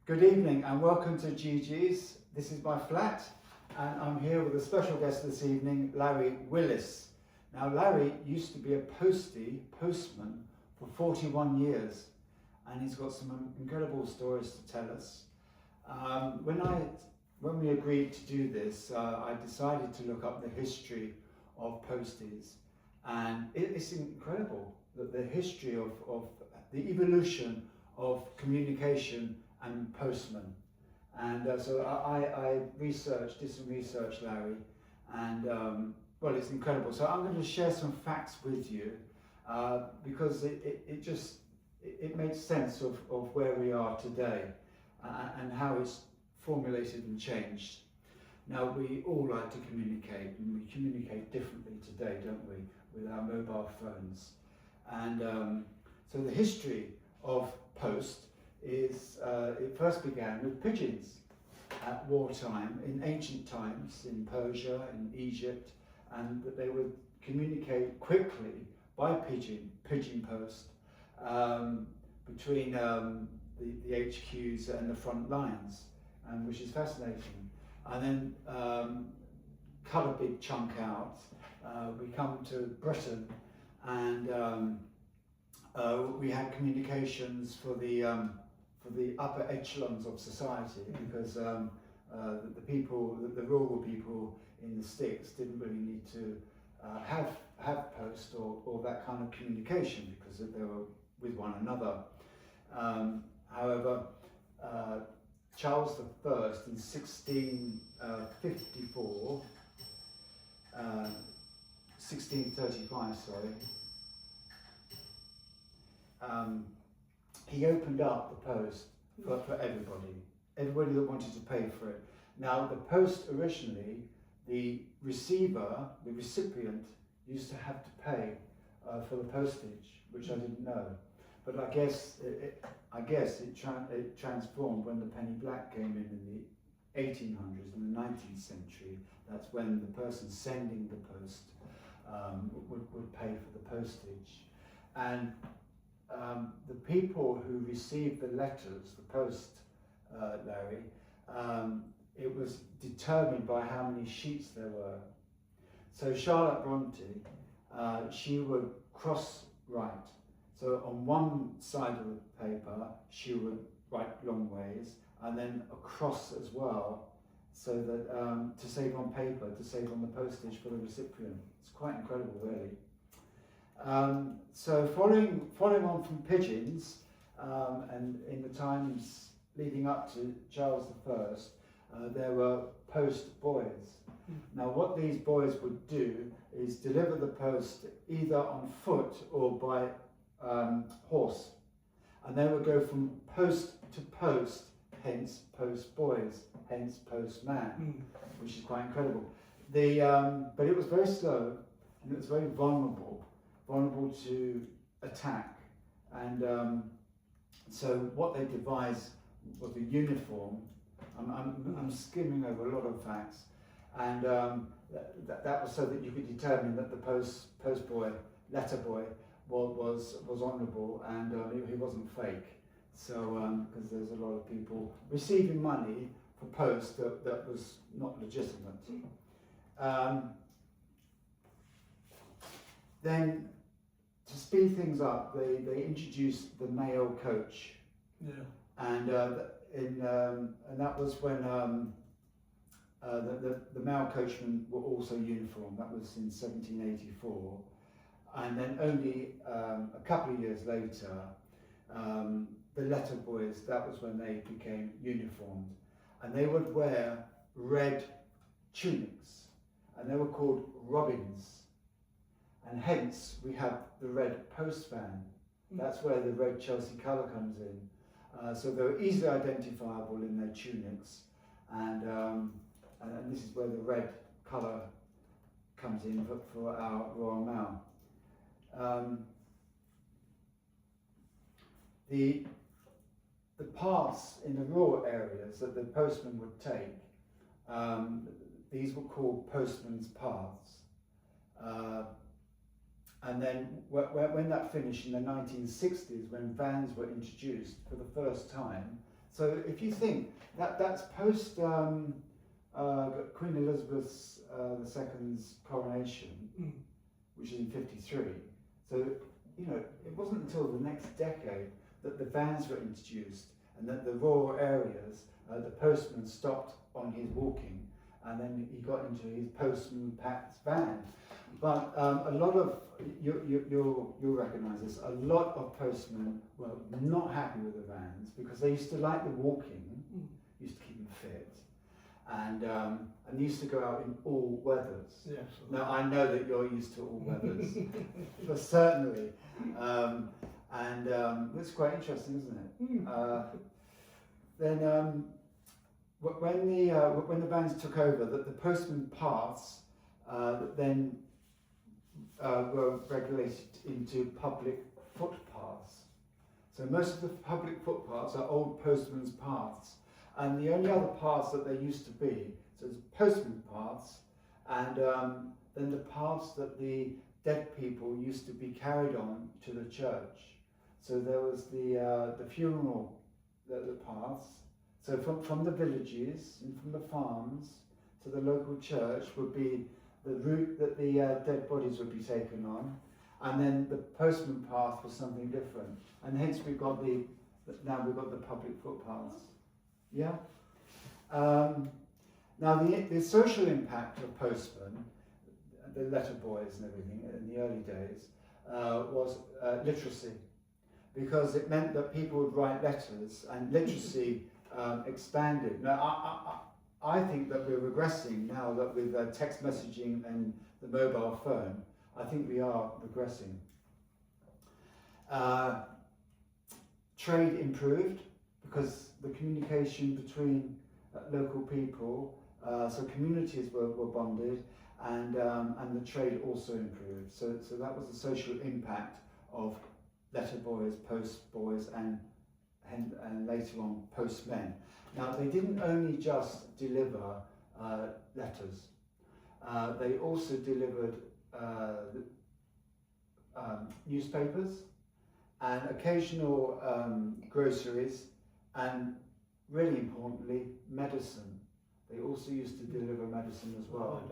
Good evening and welcome to Gigi's. This is my flat and I'm here with a special guest this evening, Larry Wallis. Now Larry used to be a postman for 41 years and he's got some incredible stories to tell us. When we agreed to do this, I decided to look up the history of posties, and it's incredible that the history of the evolution of communication and postmen. And so I did some research, Larry, and well, it's incredible. So I'm going to share some facts with you because it makes sense of where we are today and how it's formulated and changed. Now, we all like to communicate, and we communicate differently today, don't we, with our mobile phones. And so the history of post is, it first began with pigeons at wartime, in ancient times, in Persia, in Egypt, and that they would communicate quickly by pigeon post between the HQs and the front lines, which is fascinating. And then cut a big chunk out. We come to Britain, and we had communications for the upper echelons of society, because the rural people in the sticks didn't really need to have post or that kind of communication, because they were with one another. However, Charles I in 1635, he opened up the post for everybody that wanted to pay for it. Now, the post originally, the recipient used to have to pay for the postage, which I didn't know. But I guess it transformed when the penny black came in the 1800s, in the 19th century. That's when the person sending the post would pay for the postage. And the people who received the letters, the post, Larry, it was determined by how many sheets there were. So Charlotte Bronte, she would cross-write. So on one side of the paper, she would write long ways, and then across as well, so that to save on paper, to save on the postage for the recipient. It's quite incredible, really. So following on from pigeons, and in the times leading up to Charles I, there were post boys. Now, what these boys would do is deliver the post either on foot or by horse, and they would go from post to post, hence post boys, hence postman, which is quite incredible. But it was very slow, and it was very vulnerable to attack, and so what they devised was a uniform. I'm skimming over a lot of facts, and that was so that you could determine that the post boy, letter boy, was honourable, and he wasn't fake. So because there's a lot of people receiving money for post that was not legitimate. Then, to speed things up, they introduced the mail coach. Yeah. And that was when the mail coachmen were also uniform. That was in 1784. And then only a couple of years later, the letter boys, that was when they became uniformed. And they would wear red tunics, and they were called robins. And hence we have the red postman. That's where the red Chelsea colour comes in. So they were easily identifiable in their tunics, and this is where the red colour comes in for our Royal Mail. The paths in the rural areas that the postman would take, these were called postman's paths. And then when that finished in the 1960s, when vans were introduced for the first time, So if you think that's post Queen Elizabeth II's coronation, which is in 53. So it wasn't until the next decade that the vans were introduced, and that the rural areas, the postman stopped on his walking, and then he got into his postman Pat's van. But a lot of you'll recognise this. A lot of postmen were not happy with the vans because they used to like the walking, used to keep them fit, and they used to go out in all weathers. Yes. Now I know that you're used to all weathers, but certainly, it's quite interesting, isn't it? Then when the vans took over, the postman paths then were regulated into public footpaths. So most of the public footpaths are old postman's paths, and the only other paths that there used to be, so there's postman paths, and then the paths that the dead people used to be carried on to the church. So there was the funeral, the paths. So from the villages and from the farms to the local church would be the route that the dead bodies would be taken on, and then the postman path was something different, and hence we've got the public footpaths. Yeah. Now the social impact of postmen, the letter boys and everything in the early days, was literacy, because it meant that people would write letters, and literacy expanded. Now I think that we're regressing now that with text messaging and the mobile phone. I think we are regressing. Trade improved because the communication between local people, so communities were bonded, and the trade also improved. So that was the social impact of letter boys, post boys, and later on postmen. Now they didn't only just deliver letters, they also delivered newspapers and occasional groceries, and really importantly medicine. They also used to deliver medicine as well.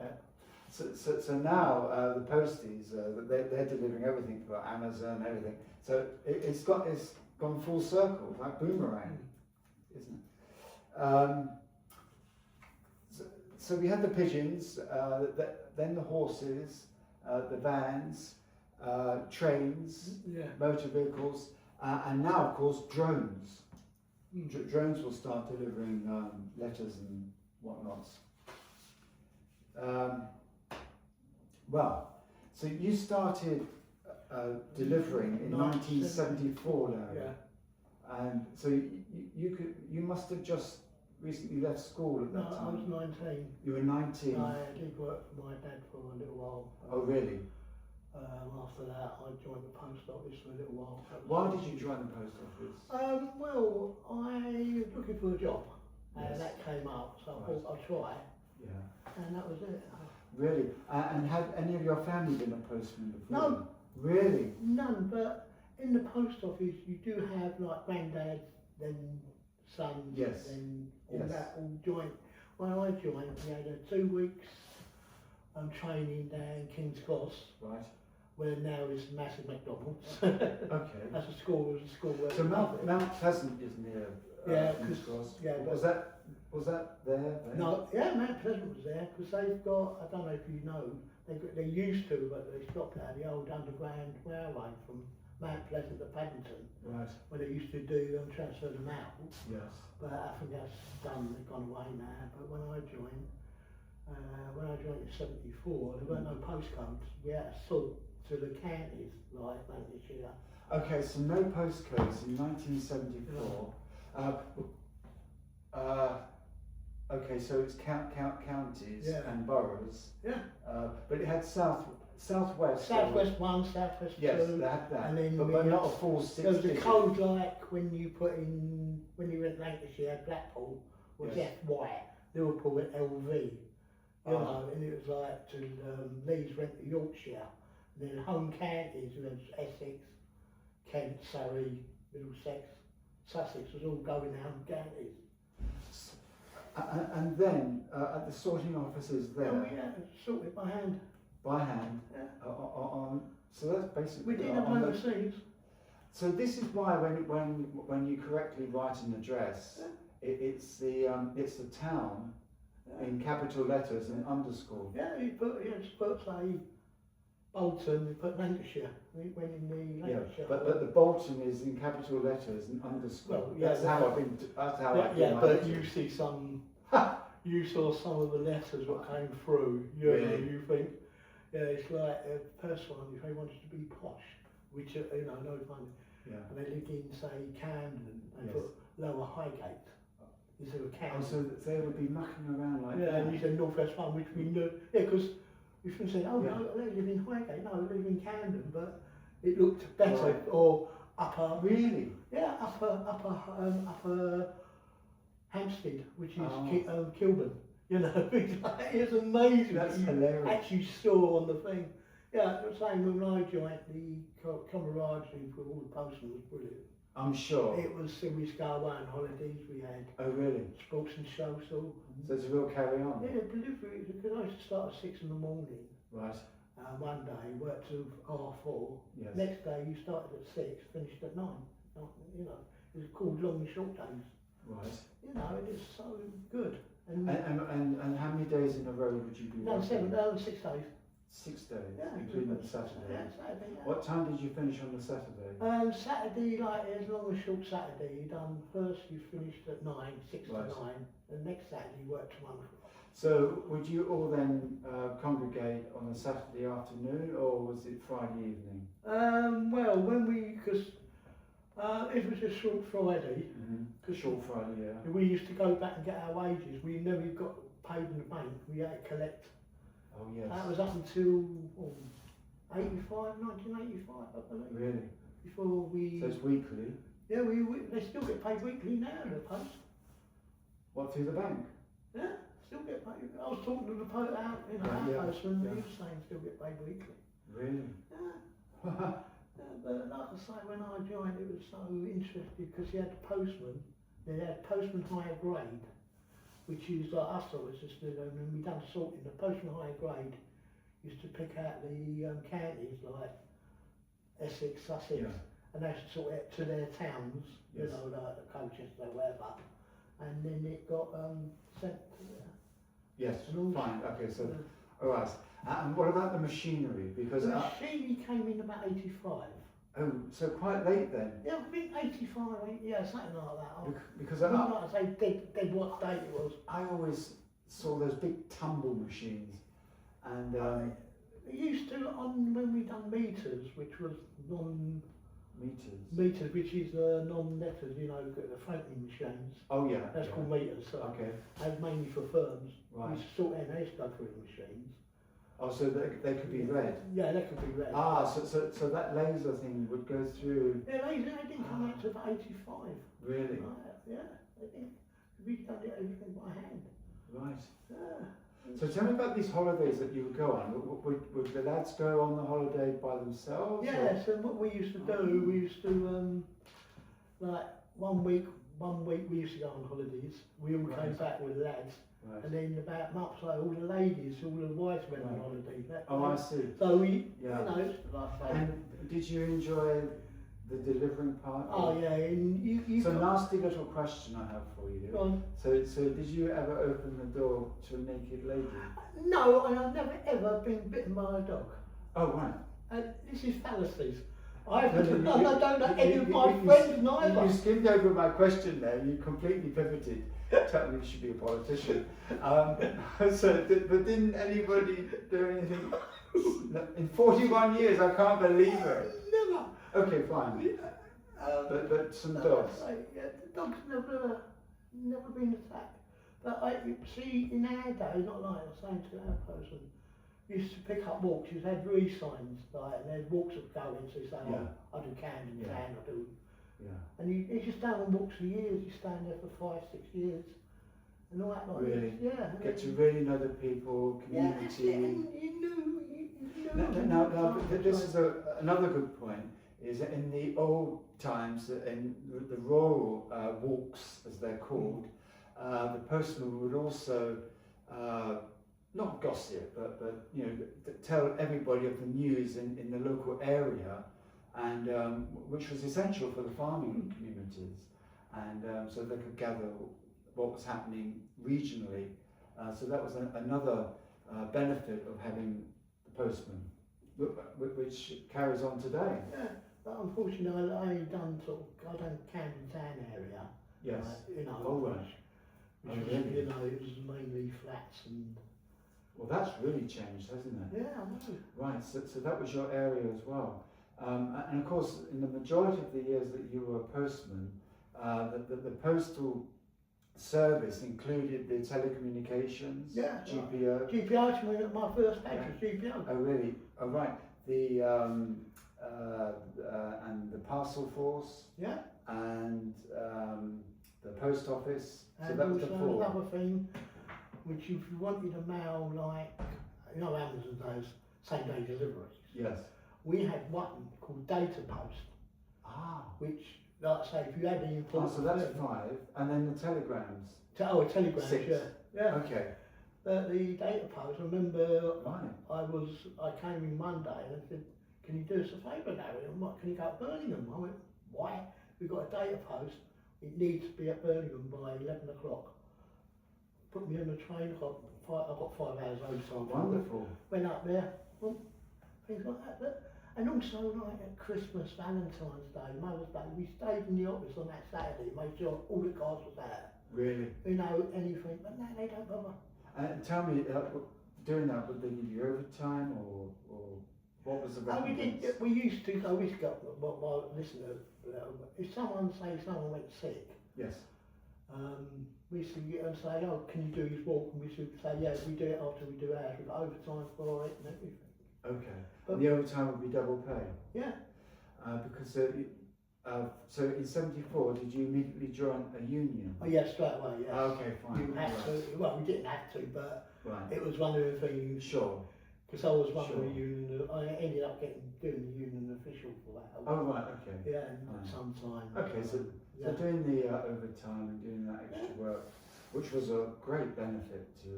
So now the posties, they're delivering everything for Amazon, everything. So it's gone full circle, like boomerang, isn't it? So we had the pigeons, then the horses, the vans, trains, motor vehicles, and now of course drones. Drones will start delivering letters and whatnots. Well, so you started delivering in 1974, Larry. Yeah. And so you must have just recently left school at that time. No, I was 19. You were 19. I did work for my dad for a little while. Oh, really? After that, I joined the post office for a little while. Why did you join the post office? Well, I was looking for a job, and Yes. that came up, so I thought I'd try, Yeah. and that was it. Really? And had any of your family been a postman before? No. Really? None, but in the post office you do have like granddads, then sons, Yes. then all Yes. that all joint. When I joined, we had 2 weeks training down King's Cross, Right. where now is massive McDonald's. Okay. That's a school. Where So Mount Pleasant is near King's Cross. Yeah, Was that there? Then? No, yeah, Mount Pleasant was there because they've got. I don't know if you know. They used to, but they stopped at the old underground railway from Mount Pleasant to Paddington. Right. Where they used to do transfer them out. Yes. But I think that's done. They've gone away now. But when I joined in '74, there weren't no postcodes. We had to sort to the counties like Lancashire. Okay, so no postcodes in 1974. Okay, so it's counties and boroughs. Yeah. But it had southwest. Southwest 1, Southwest 2. Yes, they had that. And then but not a full 6 there was a digit. code like when you were in Lancashire, Blackpool was Yes. FY, Liverpool was LV. You know, and it was like to Leeds went to Yorkshire. And then home counties was Essex, Kent, Surrey, Middlesex, Sussex was all going down counties. And then at the sorting offices there, Oh yeah, sorted by hand. by hand, Yeah. so that's basically We didn't have on the- overseas. So this is why when you correctly write an address, it's the town in capital letters and underscore. Yeah, you just put say Bolton, you put Lancashire. We went in the Yeah, Lancashire. but the Bolton is in capital letters and underscore. Well, yeah, That's how I've been. That's how I yeah, do but mine. you see some. You saw some of the letters what came through. You know, Really? you think, yeah, it's like a person if they wanted to be posh, which no fun. Yeah. And they lived in say Camden. They Yes. put Lower Highgate instead of Oh, Camden. so that they would be mucking around like Yeah, that. and you said North West Farm, which we knew. Yeah, because we should say, oh Yeah. no, they live in Highgate. No, they live in Camden, but it looked better. Right. Or upper. Really? Yeah, upper Hampstead, which is Oh. Kilburn. You know, it's amazing. That's what you hilarious. actually saw on the thing. Yeah, the same when I joined, the camaraderie with all the postmen was brilliant. I'm sure. It was, we used to go away on holidays, we had Oh, really? sports and shows, so So it's a real carry on. yeah, delivery, because I used to start at 6 in the morning, Right. one day, worked till 4:30, Yes. next day you started at 6, finished at 9, you know, it was called long and short days, Right. you know, it is so good. And how many days in a row would you be No, working? 6 days. 6 days, Yeah, including the Saturday. Yeah, Saturday, yeah. What time did you finish on the Saturday? Saturday, like as long as short Saturday, you done first you finished at 9, 6 Right. to 9, and next Saturday you worked to 1 o'clock. So would you all then congregate on a Saturday afternoon, or was it Friday evening? Well, when because it was a short Friday, Mm-hmm. Short Friday, yeah. we used to go back and get our wages. We never got paid in the bank. We had to collect. Oh yes. That was up until 1985, I believe. Really? Before we. So it's weekly. Yeah, they still get paid weekly now, the post. What, through the bank? Yeah, still get paid. I was talking to the Right, yeah, postman, yeah. he was saying still get paid weekly. Really? Yeah. But like I say, when I joined, it was so interesting because you had the postman, they had postman higher grade, which is like us officers did, and when we done sorting, the postman higher grade used to pick out the counties like Essex, Sussex, Yeah. and they used to sort it to their towns, Yes. you know, like Colchester, whatever, and then it got sent to Yes. And Fine. Okay. So, all right. And what about the machinery? Because the machine came in about 85. oh, so quite late then. Yeah, I think 85, yeah, something like that. Because I wouldn't like to say dead what date it was. I always saw those big tumble machines, and They used to, when we done meters, which was meters. which is non-letters, you know, the franking machines. Oh yeah. That's yeah. called meters, so Okay. they mainly for firms. Right. We used to sort out, they used to go through the machines. Oh, so they could be read. Yeah, they could be read. Ah, so that laser thing would go through. Yeah, they didn't come out to about 85. Really? Right, yeah, they didn't. We done everything by hand. Right. Yeah. So tell me about these holidays that you would go on. Would the lads go on the holiday by themselves? Yes, and what we used to do, we used to like one week we used to go on holidays. We all came Right. back with lads, Right. and then about months later, all the ladies, all the wives went on Right. holiday. Oh, I see. So we, Yeah. you know, it's like I say, And did you enjoy the delivering part? oh yeah, and you So got, nasty little question I have for you. go on. So did you ever open the door to a naked lady? No, and I've never ever been bitten by a dog. Oh right. And this is fallacies. I No, don't no, know any of my friends neither. You skimmed over my question there. You completely pivoted. Tell me you should be a politician. But didn't anybody do anything? In 41 years, I can't believe it. Never. Okay, fine. But some dogs. Yeah, the dog's never been attacked. But you see, in our day, not like I was saying to our person, we used to pick up walks. You had signs, like, and there's walks of going. So you say, Yeah. I do Camden, Yeah. I do. Yeah. And you just stand on walks for years. You stand there for 5-6 years, and all that. Like, Really? yeah. Get to really know the people, Yeah, that's it. community. And you knew. Now, but this is another good point. is that in the old times, in the rural walks, as they're called, the postman would also not gossip, but you know, tell everybody of the news in the local area, and which was essential for the farming communities, and so they could gather what was happening regionally. So that was another benefit of having the postman, which carries on today. Yeah, but unfortunately, I done Camden town area. Yes. You know. Oh, right. Which Oh, was, really? you know, it was mainly flats and. Well, that's really changed, hasn't it? Yeah, I know. Right. So that was your area as well. And of course, in the majority of the years that you were a postman, the postal service included the telecommunications, Yeah, GPO. GPO, my first page was GPO. Oh, really? Oh, right. The and the parcel force. Yeah. And the post office. So And that was the also four. another thing, which if you wanted to mail, like, you know, Amazon does same day deliveries. Yes. We had one called data post, Ah. which, like I say, if you had any Oh, important so that's thing- 5, and then the telegrams. a telegram, 6. yeah. Yeah. Okay. The data post, I remember Right. I came in one day and I said, can you do us a favour, Larry? And what, can you go to Birmingham? I went, why? We've got a data post, it needs to be at Birmingham by 11 o'clock. Put me on the train, I got 5 hours overtime. Wonderful. Went up there, things like that. But, and also like at Christmas, Valentine's Day, Mother's Day, we stayed in the office on that Saturday, made sure all the cars was there. Really. You know, anything, but no, they don't bother. And tell me, doing that, would they give you overtime, or what was the recompense? We used to go, listen, if someone went sick, Yes. we used to get and say, oh, can you do his walk? And we should say, yeah, we do it after we do ours. We've got overtime for it and everything. Okay. But- And the overtime would be double pay? Yeah. Because so in '74, did you immediately join a union? Oh, yeah, straight away, yeah. Okay, fine. You had Right. to, well, we didn't have to, but Right. it was one of the things, Sure. because I was one Sure. of the union, I ended up doing the union official for that. Oh, right, okay. Yeah, and Fine. sometime. Okay, so doing the overtime and doing that extra work, which was a great benefit to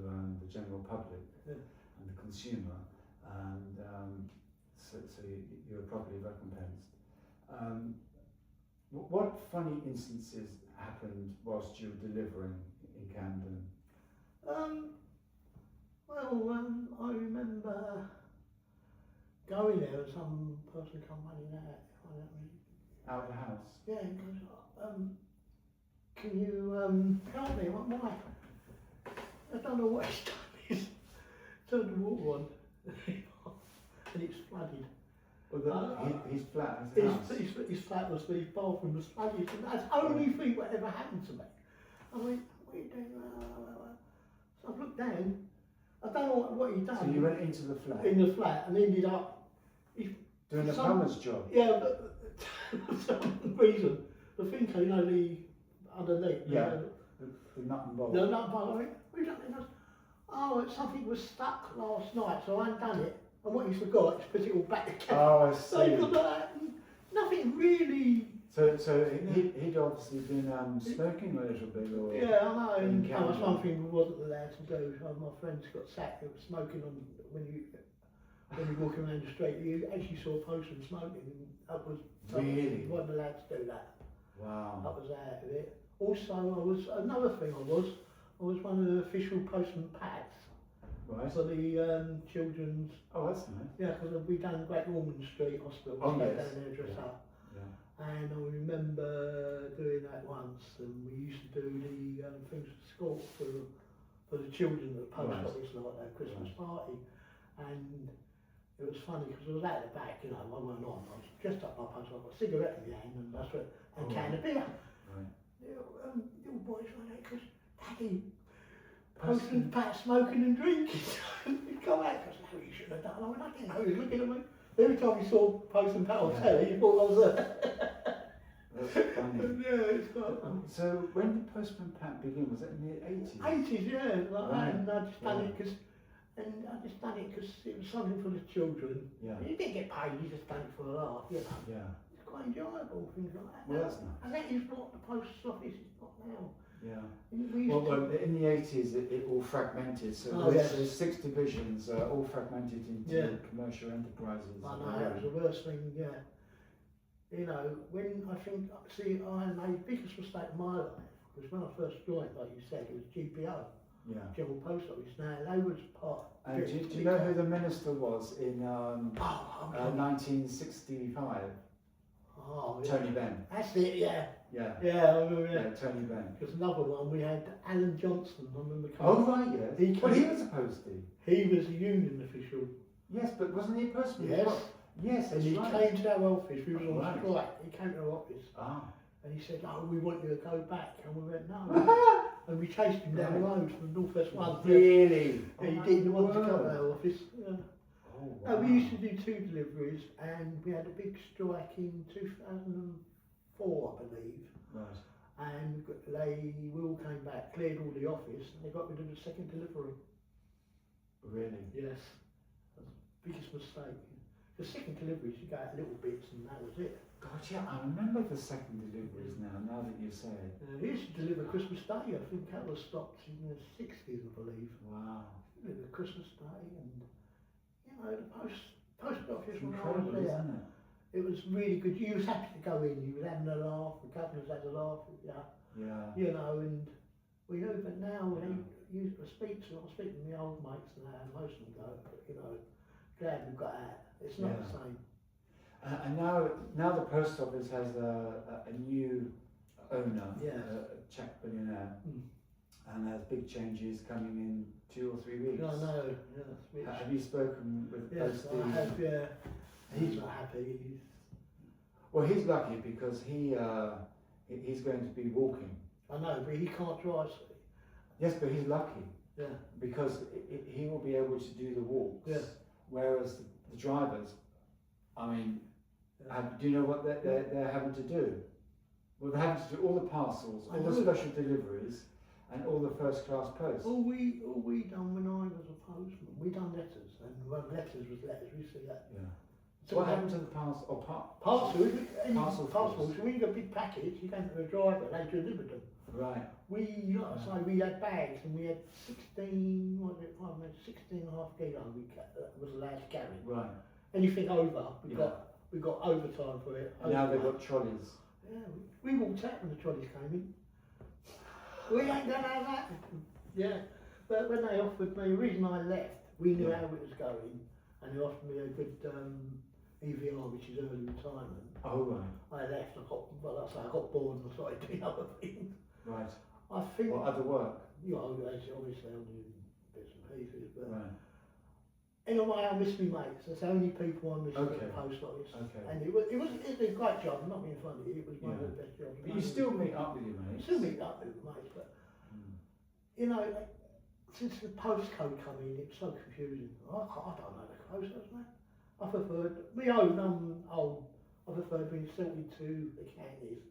the general public and the consumer, and so you were properly recompensed. What funny instances happened whilst you were delivering in Camden? I remember going there and some person come running out. I don't really. Out of the house? Yeah, he goes, can you help me? Why? I don't know what he's done. He's turned the water on and it's flooded. Well, his flat, his house? His flat was, his bathroom was flooded, and that's the only thing that ever happened to me. I went, what are you doing? So I looked down, I don't know what he'd done. So you went into the flat? In the flat and ended up Doing a plumber's job? Yeah, but for some reason, the thing came only underneath. Yeah, the nut and bolt. The nut and bolt. I went, what have you done? He goes, oh, something was stuck last night, so I undone it. And what he forgot is put it all back together. Oh, I So see. nothing really. So he'd obviously been smoking a little bit, or Yeah, I know. in And that was Camden. one thing we wasn't allowed to do. My friends got sacked. It was smoking on when you walk around the street. You actually saw a postman smoking. And that was Really? You wasn't allowed to do that. Wow. That was out of it. Also, another thing. I was one of the official postman pads Right. for the children's. Oh, that's nice. Yeah, because we done Great Ormond Street Hospital. Oh, We yes. down there, dress Yeah. up. Yeah. And I remember doing that once, and we used to do the things at school for the children at the post Right. office, like that Christmas Right. party. And it was funny because I was out the back, you know, I weren't on. I was dressed up like post, I've got a cigarette in my hand and that's what, and Oh, can of beer. Right. Little boys like that, because Daddy, Postman. postman Pat smoking and drinking. He'd come out, because no, you shouldn't have done. I went, I didn't know he was looking at me. Every time you saw Postman Pat on Yeah. telly, you thought I was there. That's funny. Yeah, it's got. So when did Postman Pat begin? Was it in the 80s? 80s, yeah, like Right. that, and I just done Yeah. it because, it was something for the children. Yeah. You didn't get paid, you just done it for a laugh, you know. Yeah. quite enjoyable, things like that. Well, that's nice. And that is what the post office is not now. Yeah. We used Well, to, in the 80s, it all fragmented. So Oh, there's, yes. there's 6 divisions, all fragmented into Yeah. commercial enterprises. I know, that was the worst thing, yeah. You know, when I think, see, I made the biggest mistake of my life, because when I first joined, like you said, it was GPO, Yeah. General Post Office. Now, they was part. And do you know who the minister was in 1965? Oh, yeah. Tony Benn. That's it, yeah. Yeah. Yeah, I remember, yeah. Yeah, Tony Benn. There's another one, we had Alan Johnson, I remember Oh, coming. right, yes. He Well, he came- was supposed to. He was a union official. Yes, but wasn't he a postman? Yes. Yes, And that's he right. came to our office, we was on Right. strike, he came to our office Ah. and he said, oh, we want you to go back. And we went, no. And we chased him down the road from the North West one. Really? Yeah, he Oh, didn't want to my come to word. our office. Yeah. Oh, No, wow. we used to do 2 deliveries and we had a big strike in 2004, I believe. Right. And we all came back, cleared all the office and they got rid of the second delivery. Really? Yes. That's the biggest mistake. The second deliveries, you got little bits and that was it. God, yeah, I remember the second deliveries now that you say it. We used to deliver Christmas Day. I think that was stopped in the 60s, I believe. Wow. Deliver Christmas Day and, you know, the post office It's when I was incredible, there. isn't it? It was really good. You was happy to go in. You was having a laugh. The governors had a laugh with you. Yeah. You know, and we know that now when Yeah. I speak to my old mates now, and most of them go, you know, glad we've got that. It's not the Yeah. same. And now the post office has a new owner, Yes. a Czech billionaire, Mm. and there's big changes coming in 2 or 3 weeks. I know. Yes, Have you spoken with yes, Posty? I have. Yeah. He's not happy. Well, he's lucky because he's going to be walking. I know, but he can't drive. Yes, but he's lucky Yeah. because he will be able to do the walks. Yeah. Whereas the drivers, I mean, do you know what they're having to do? Well, they're having to do all the parcels, all the special deliveries, and all the first class posts. All we done when I was a postman, we done letters, and when letters was letters, we see that. Yeah. So What happened to the parcel? Or parcels? Parcel Parcels. force. When you got a big package, you came to a driver, they delivered them. Right. We, like I say, we had bags, and we had 16, what was it? 16 and a half kilo was allowed to carry. Right. Anything over, we Yeah. got overtime for it. And now they've overtime. got trolleys. Yeah, we walked out when the trolleys came in. We ain't gonna have that. Yeah, but when they offered me, the reason I left, we knew Yeah. how it was going, and they offered me a good EVR, which is early retirement. Oh, right. I left. I got bored and I started doing other things. Right. I think, Or other work. you know, obviously I'm doing bits and pieces, but Right. in a way I miss me mates. That's the only people I miss at Okay. the post office. Okay. And it was a great job. I'm not being funny. It was one of Yeah. the best jobs. But you still meet up with your mates. still meet up with mates, but you know, like, since the postcode come in, it's so confusing. I don't know the postcodes, man. I preferred my own I preferred being sorted to the counties.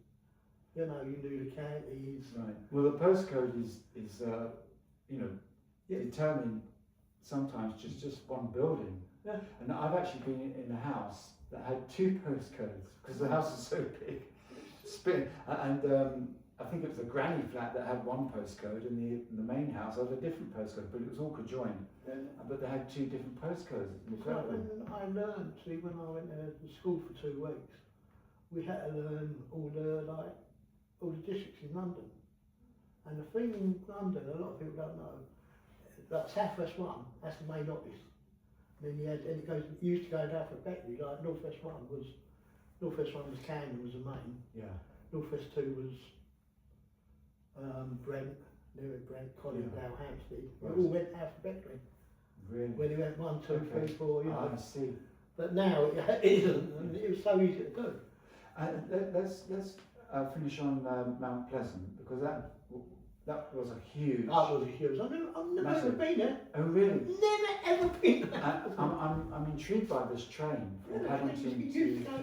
You know, you knew the counties. Right. Well, the postcode is you know, Yeah. determined sometimes just one building. Yeah. And I've actually been in a house that had 2 postcodes because the house is so big. And I think it was a granny flat that had 1 postcode, and the main house had a different postcode, but it was all conjoined. Yeah. But they had 2 different postcodes. It's So incredible. when I learned, see, when I went to school for 2 weeks, we had to learn all the districts in London. And the thing in London, a lot of people don't know, like South West 1, that's the main office. Then it used to go down for Beckley, like North West 1 was Camden was the main. Yeah. North West 2 was Brent, near Brent, Colindale, Hampstead. It all went alphabetically. Really? When it went 1, 2, Okay. 3, 4, you know. I see. But now it isn't, and it was so easy to do. Let's finish on Mount Pleasant, because that was a huge. That was a huge. I've never ever Massive. been there. Oh, really? Never ever been there. I'm intrigued by this train from Paddington You to. used to go,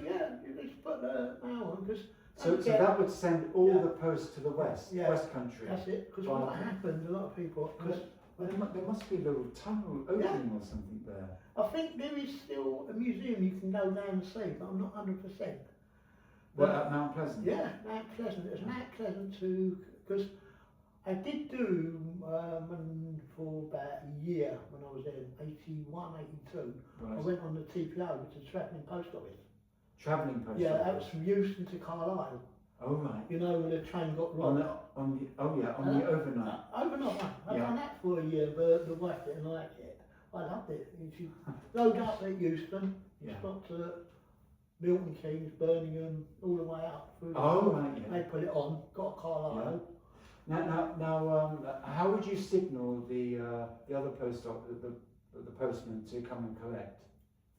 you just put the mail on, because So that would send all Yeah. the posts to the west, Yeah. West Country. that's it. Because Fine. what happened, a lot of people, because Well, there must be a little tunnel opening or something there. I think there is still a museum you can go down and see, but I'm not 100%. What, at Mount Pleasant? Yeah, Mount Pleasant. It was Mount Pleasant to, because I did do for about a year when I was there, 81, 82. Right. I went on the TPO, which is Travelling Post Office. Travelling post Yeah, office? that was from Euston to Carlisle. Oh, right. You know, when the train got On robbed. the overnight. Overnight one. I've Yeah. done that for a year, but the wife didn't like it. I loved it. She rode up at Euston, Yeah. stopped at Milton Keynes, Birmingham, all the way up through. Oh, right, yeah. They put it on, got a Carlisle. Now, how would you signal the other post office, the postman to come and collect?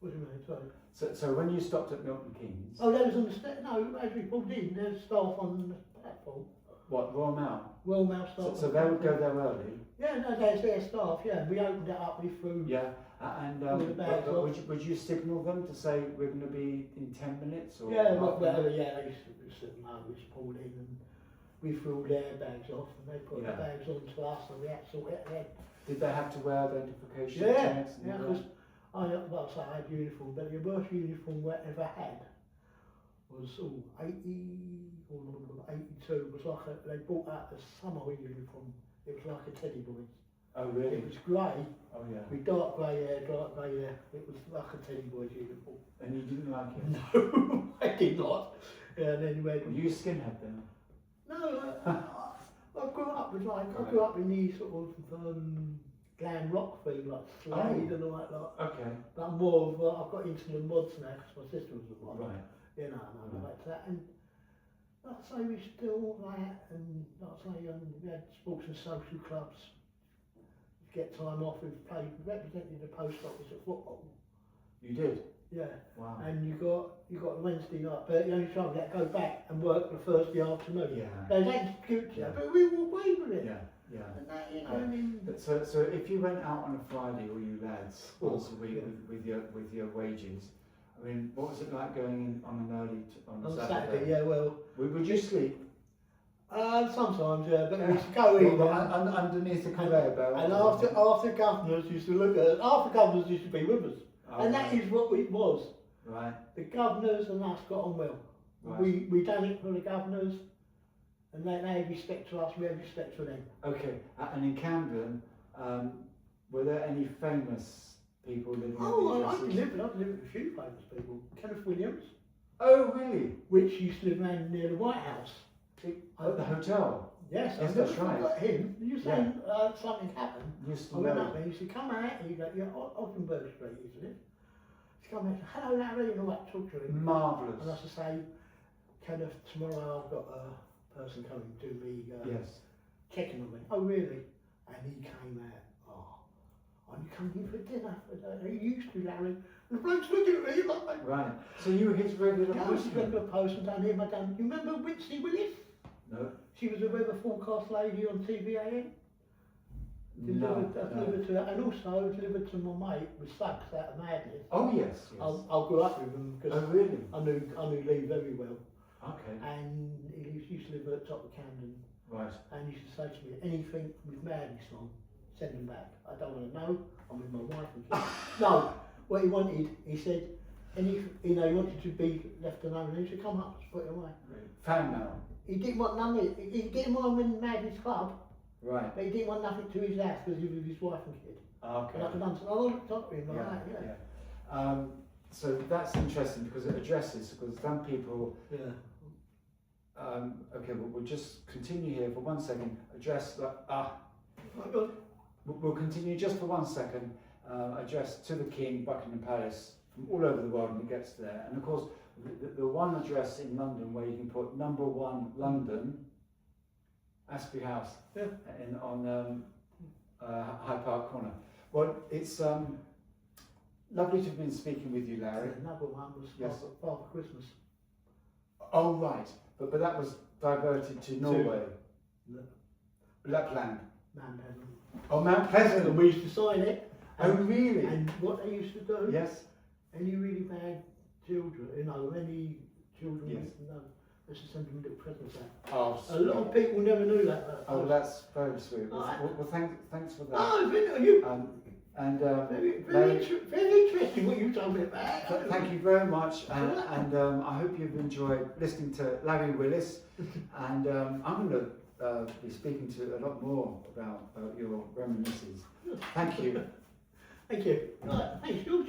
What do you mean? Sorry. So when you stopped at Milton Keynes, Oh, there was on the no, as we pulled in, there's staff on the platform. what, Royal Mail? Royal Mail staff. So they would go there early? Yeah, no, there's their staff, yeah. We opened it up, we threw. Yeah, and All the bags off. would you signal them to say we're going to be in 10 minutes? Or Yeah, half an hour? whatever, yeah, they said no, we just pulled in and we threw all their bags off and they put Yeah. the bags on to us and we had to sort it out. Did they have to wear identification Yeah, tags? and yeah, all that? because well, I say I had uniform, but the worst uniform I ever had was 82, was like they brought out the summer uniform, it was like a teddy boy. Oh, really? It was grey, Oh, yeah. with dark grey hair, it was like a teddy boy's uniform. And you didn't like it? No, I did not. Yeah, and then you had Were you a skinhead then? No, I grew up with I grew up in the sort of glam rock thing, like Slade and all that. Okay. But I'm more of I've got into the mods now because my sister was a mod. Right. You know, and I go back to that. And like I say, we still that, and like I say, we had sports and social clubs. Get time off. We represented the post office at football. You did? Yeah. Wow. And you got Wednesday night, but the only time we had to go back and work the Thursday afternoon. Yeah. They didn't future, Yeah. but we were away with it. Yeah, yeah. And that, you know, Yeah. I mean, So if you went out on a Friday, all you lads, once a week yeah. with your wages, I mean, what was it like going in on an early on on Saturday? Saturday, yeah, well, Would you sleep? sometimes, yeah, but we used to go in Underneath the conveyor belt. and after governors used to look at after governors used to be with us, Oh, and that right. is what it was. Right. The governors and us got on well. Right. We done it for the governors, and they had respect to us. We had respect for them. Okay. And in Camden, were there any famous people living at the I've addresses? lived with a few famous people. Kenneth Williams, Oh, really? which used to live around near the White House. At the hotel? Yes, Yes, I never that's right. forgot him. You saying something happened? Used to I went know. up there, he said, come out, and you go, yeah, Offenburg Street, isn't it? He come out, hello Larry, and all that, talk to him. Marvellous. And I used to say, Kenneth, tomorrow I've got a person coming to do me, Yes. checking on me. Oh, really? And he came out, are you coming in for dinner? He used to, Larry. The bloke's looking at me like, Right. So you were his regular I was a postman? regular postman down here, madam. You remember Wincy Willis? No. She was a weather forecast lady on TVAN. No. Delivered to her, and also delivered to my mate with Suggs out of Madness. Oh, yes. Yes. I grew up with him because Oh, really? I knew Lee very well, Okay. and he used to live at the top of Camden, Right. and he used to say to me, anything with Madness on, send them back. I don't want to know. I'm with my wife and kids. No, what he wanted, he said, he wanted to be left alone. And he said, come up, just put it away. Fan mail. He didn't want none of it. He didn't want him in Madness Club. Right. But he didn't want nothing to his house because he was with his wife and kid. Okay. And I could understand. I looked up to him like that, yeah. So that's interesting because it addresses, because some people, Yeah. okay, we'll just continue here for 1 second, address, Oh, we'll continue just for 1 second, address to the King, Buckingham Palace, from all over the world when it gets there. And of course, the one address in London where you can put number 1 London, Asprey House, Yeah. on Hyde Park Corner. Well, it's lovely to have been speaking with you, Larry. Another one was Yes. Father Christmas. Oh, right. But that was diverted to Norway. Lapland. Man, Oh, Mount and Pleasant. we used to sign it. Oh, And, really? and what they used to do, Yes. any really bad children, any children, Yes. they should send them little presents out. Oh, A lot of people never knew that. oh, that's very sweet. Well, Right. well, thanks for that. Oh, you, And very interesting what you told me about. thank you very much, and I hope you've enjoyed listening to Larry Willis. And I'm going to be speaking to a lot more about your reminiscences. Thank you. Thank you. Right, thanks, George.